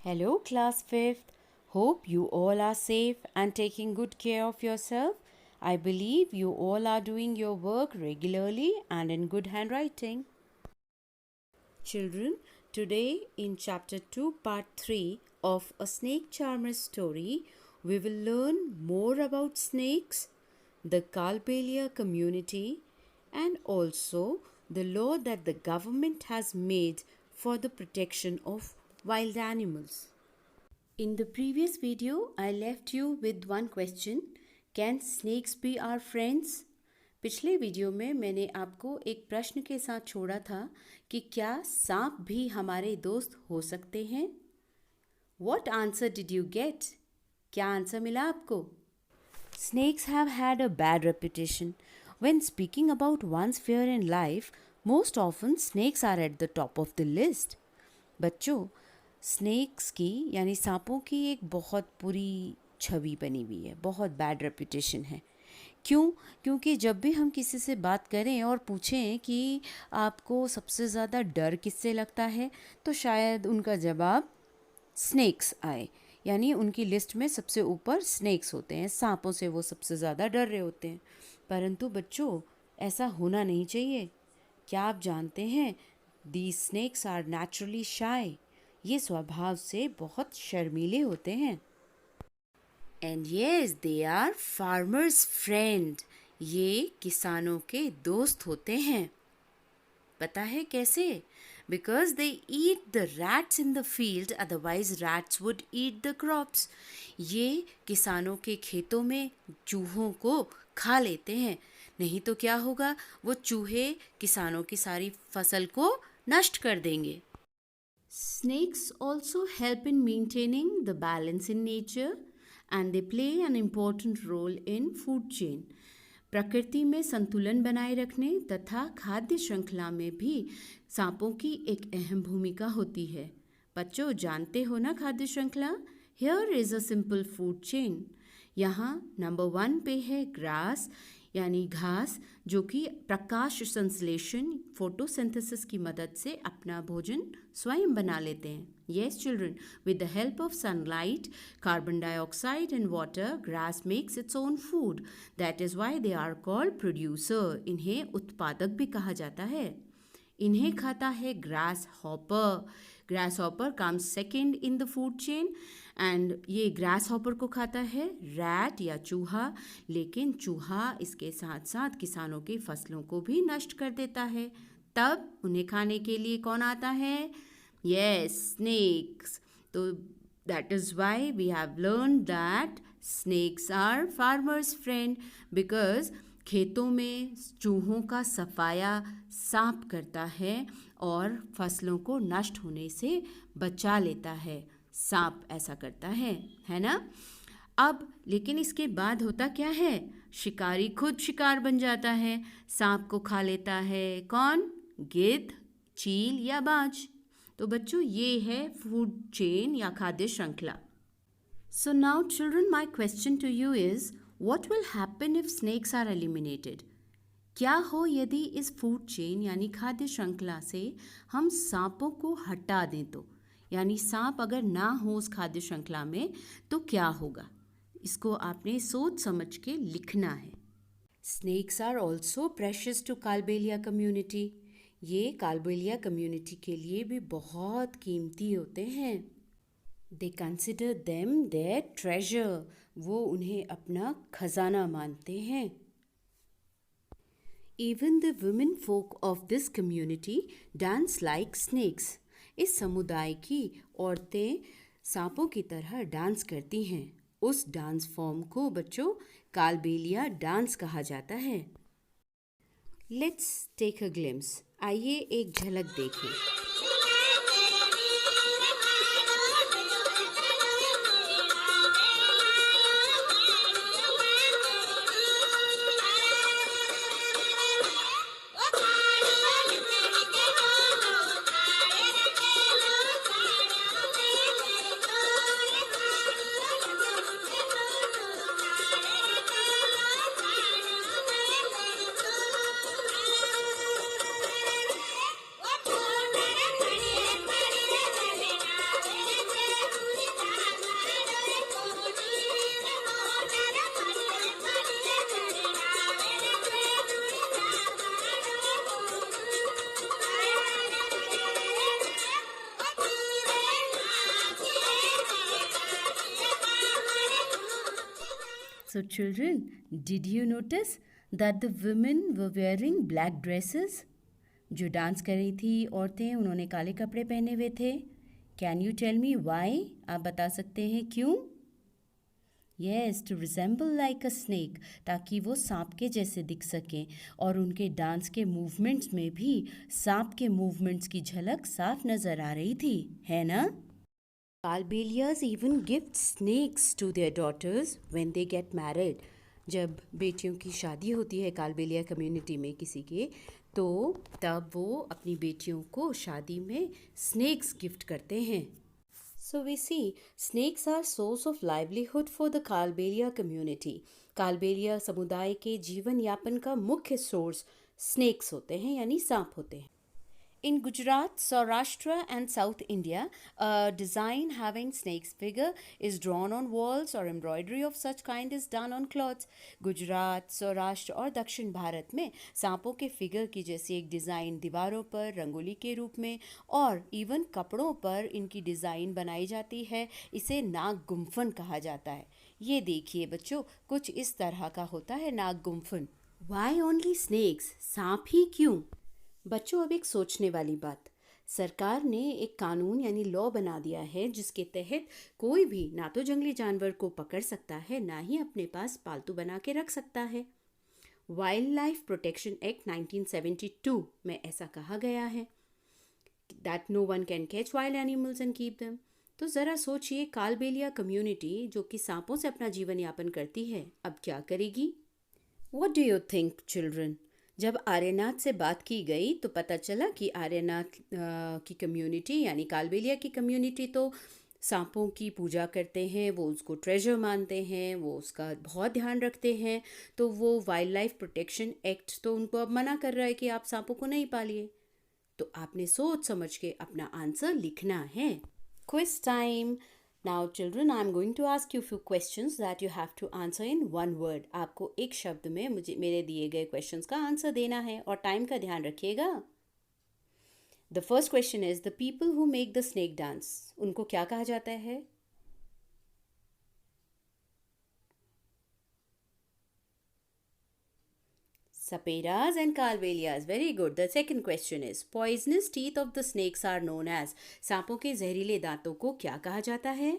Hello, class 5th. Hope you all are safe and taking good care of yourself. I believe you all are doing your work regularly and in good handwriting. Children, today in chapter 2, part 3 of A Snake Charmer story, we will learn more about snakes, the Kalbelia community, and also the law that the government has made for the protection of wild animals. In the previous video, I left you with one question. Can snakes be our friends? पिछले video में मैंने आपको एक प्रश्न के साथ छोड़ा था कि क्या सांप भी हमारे दोस्त हो सकते हैं? What answer did you get? क्या आंसर मिला आपको? Snakes have had a bad reputation. When speaking about one's fear in life, most often snakes are at the top of the list. बच्चों, स्नेक्स की यानी सांपों की एक बहुत बुरी छवि बनी हुई है, बहुत बैड रेपुटेशन है. क्यों? क्योंकि जब भी हम किसी से बात करें और पूछें कि आपको सबसे ज़्यादा डर किससे लगता है, तो शायद उनका जवाब स्नेक्स आए. यानी उनकी लिस्ट में सबसे ऊपर स्नेक्स होते हैं, सांपों से वो सबसे ज़्यादा डर रहे होते हैं. परंतु बच्चों, ऐसा होना नहीं चाहिए. क्या आप जानते हैं, these snakes are naturally shy. ये स्वभाव से बहुत शर्मीले होते हैं. And yes, they are farmers friend. ये किसानों के दोस्त होते हैं. पता है कैसे? Because they eat the rats in the field, otherwise rats would eat the crops. ये किसानों के खेतों में चूहों को खा लेते हैं. नहीं तो क्या होगा? वो चूहे किसानों की सारी फसल को नष्ट कर देंगे. Snakes also help in maintaining the balance in nature and they play an important role in food chain. प्रकृति में संतुलन बनाए रखने तथा खाद्य श्रृंखला में भी सांपों की एक अहम भूमिका होती है. बच्चों, जानते हो ना खाद्य श्रृंखला? Here is a simple food chain. यहाँ नंबर 1 पे है ग्रास यानी घास, जो कि प्रकाश संश्लेषण फोटोसिंथेसिस की मदद से अपना भोजन स्वयं बना लेते हैं. Yes children, with the help of sunlight, carbon dioxide and water, grass makes its own food. That is why they are called producer. इन्हें उत्पादक भी कहा जाता है. इन्हें खाता है grass hopper. Grass hopper comes second in the food chain and ये ग्रास हॉपर को खाता है रैट या चूहा. लेकिन चूहा इसके साथ साथ किसानों की फसलों को भी नष्ट कर देता है. तब उन्हें खाने के लिए कौन आता है? Yes, snakes. तो that is why we have learn that snakes are farmers friend, because खेतों में चूहों का सफाया सांप करता है और फसलों को नष्ट होने से बचा लेता है. सांप ऐसा करता है ना? अब लेकिन इसके बाद होता क्या है? शिकारी खुद शिकार बन जाता है. सांप को खा लेता है कौन? गिद्ध, चील या बाज. तो बच्चों, ये है फूड चेन या खाद्य श्रृंखला. So now children, my question to you is, What will happen if snakes are eliminated? क्या हो यदि इस फूड चेन यानी खाद्य श्रृंखला से हम सांपों को हटा दें तो? यानी सांप अगर ना हो उस खाद्य श्रृंखला में तो क्या होगा? इसको आपने सोच समझ के लिखना है. Snakes are also precious to Kalbelia community. ये कालबेलिया कम्युनिटी के लिए भी बहुत कीमती होते हैं. They consider them their treasure. वो उन्हें अपना खजाना मानते हैं. Even the women folk of this community dance like snakes. इस समुदाय की औरतें सांपों की तरह डांस करती हैं. उस डांस फॉर्म को बच्चों कालबेलिया डांस कहा जाता है. Let's take a glimpse. आइए एक झलक देखें. So children, did you notice that the women were wearing black dresses? जो डांस कर रही थी औरतें उन्होंने काले कपड़े पहने हुए थे. Can you tell me why? आप बता सकते हैं क्यों? Yes, to resemble like a snake, ताकि वो सांप के जैसे दिख सकें. और उनके डांस के मूवमेंट्स में भी सांप के मूवमेंट्स की झलक साफ नज़र आ रही थी, है ना? Kalbelias even gift snakes to their daughters when they get married. जब बेटियों की शादी होती है कालबेलिया कम्युनिटी में किसी के, तो तब वो अपनी बेटियों को शादी में स्नेक्स गिफ्ट करते हैं. So we see snakes are source of livelihood for the Kalbelia community. Kalbelia समुदाय के जीवन यापन का मुख्य सोर्स स्नेक्स होते हैं यानी सांप होते हैं. In Gujarat, Saurashtra and South India, a design having snake's figure is drawn on walls or embroidery of such kind is done on clothes. Gujarat, Saurashtra और दक्षिण भारत में सांपों के फिगर की जैसी एक डिज़ाइन दीवारों पर रंगोली के रूप में और इवन कपड़ों पर इनकी डिज़ाइन बनाई जाती है. इसे नाग गुम्फन कहा जाता है. ये देखिए बच्चों, कुछ इस तरह का होता है नाग गुम्फन. Why only snakes? सांप ही क्यों? बच्चों, अब एक सोचने वाली बात. सरकार ने एक कानून यानी लॉ बना दिया है जिसके तहत कोई भी ना तो जंगली जानवर को पकड़ सकता है, ना ही अपने पास पालतू बना के रख सकता है. वाइल्ड लाइफ प्रोटेक्शन एक्ट 1972 में ऐसा कहा गया है that no one can catch wild animals and keep them. तो ज़रा सोचिए, कालबेलिया कम्युनिटी जो कि सांपों से अपना जीवन यापन करती है, अब क्या करेगी? What do you think children? जब आर्यनाथ से बात की गई तो पता चला कि आर्यनाथ की कम्युनिटी यानी कालबेलिया की कम्युनिटी तो सांपों की पूजा करते हैं, वो उसको ट्रेजर मानते हैं, वो उसका बहुत ध्यान रखते हैं. तो वो वाइल्ड लाइफ प्रोटेक्शन एक्ट तो उनको अब मना कर रहा है कि आप सांपों को नहीं पालिए. तो आपने सोच समझ के अपना आंसर लिखना है. Quiz time. Now children, I am going to ask you few questions that you have to answer in one word. आपको एक शब्द में मेरे दिए गए questions का आंसर देना है और टाइम का ध्यान रखिएगा. The first question is the people who make the snake dance. उनको क्या कहा जाता है? Saperas and Calvelias. Very good. The second question is poisonous teeth of the snakes are known as. सांपों के जहरीले दांतों को क्या कहा जाता है?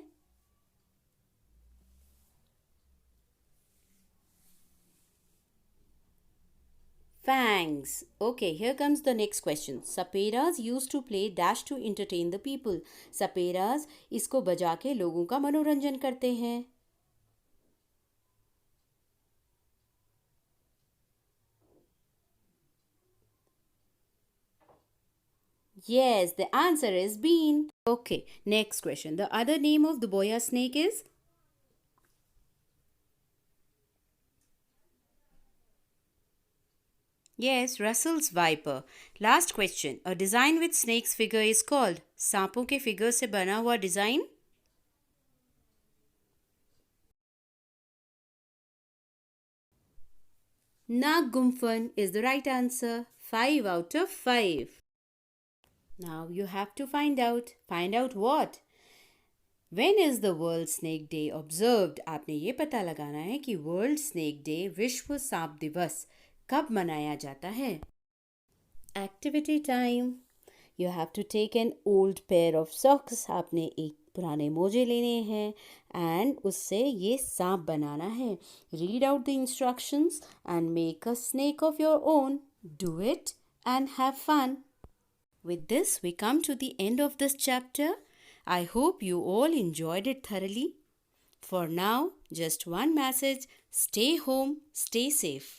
Fangs. Okay, here comes the next question. Saperas used to play dash to entertain the people. Saperas इसको बजा के लोगों का मनोरंजन करते हैं. Yes, the answer is bean. Okay, next question. The other name of the boya snake is? Yes, Russell's viper. Last question. A design with snake's figure is called? सांपों के फिगर से बना हुआ design? Nag Gumphan is the right answer. 5 out of 5. Now you have to find out. Find out what? When is the World Snake Day observed? आपने ये पता लगाना है कि World Snake Day विश्व सांप दिवस कब मनाया जाता है. Activity time. You have to take an old pair of socks. आपने एक पुराने मोजे लेने हैं and उससे ये सांप बनाना है. Read out the instructions and make a snake of your own. Do it and have fun. With this, we come to the end of this chapter. I hope you all enjoyed it thoroughly. For now, just one message: stay home, stay safe.